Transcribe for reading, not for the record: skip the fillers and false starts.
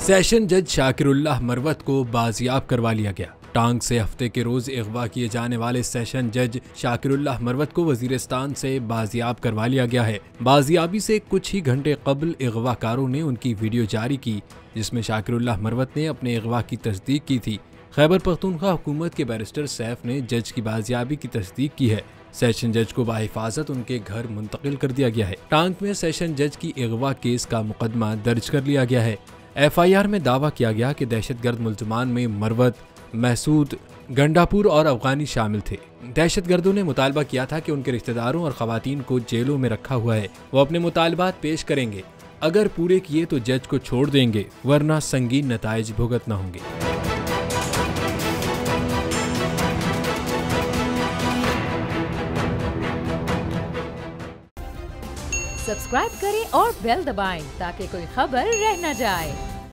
Session जज शाकिरुल्लाह मरवत को बाजियाब करवा लिया गया। टांग से हफ्ते के रोज अगवा किए जाने वाले सेशन जज शाकिरुल्लाह मरवत को वजीरिस्तान से बाजियाब करवा लिया गया है। बाजियाबी से कुछ ही घंटे कबल अगवाकारों ने उनकी वीडियो जारी की, जिसमें शाकिरुल्लाह मरवत ने अपने अगवा की तस्दीक की थी। खैबर पख्तूनख्वा हुकूमत के बैरिस्टर सैफ ने जज की बाजियाबी की तस्दीक की है। सेशन जज को बाहिफाजत उनके घर मुंतकिल कर दिया गया है। टांग में सेशन जज की अगवा केस का मुकदमा दर्ज कर लिया गया है। FIR में दावा किया गया कि दहशतगर्द मुल्ज़मान में मरवत, महसूद, गंडापुर और अफगानी शामिल थे। दहशतगर्दों ने मुतालबा किया था कि उनके रिश्तेदारों और खवातीन को जेलों में रखा हुआ है, वो अपने मुतालबात पेश करेंगे। अगर पूरे किए तो जज को छोड़ देंगे, वरना संगीन नताइज भुगतना होंगे। सब्सक्राइब करें और बेल दबाएं ताकि कोई खबर रह न जाए।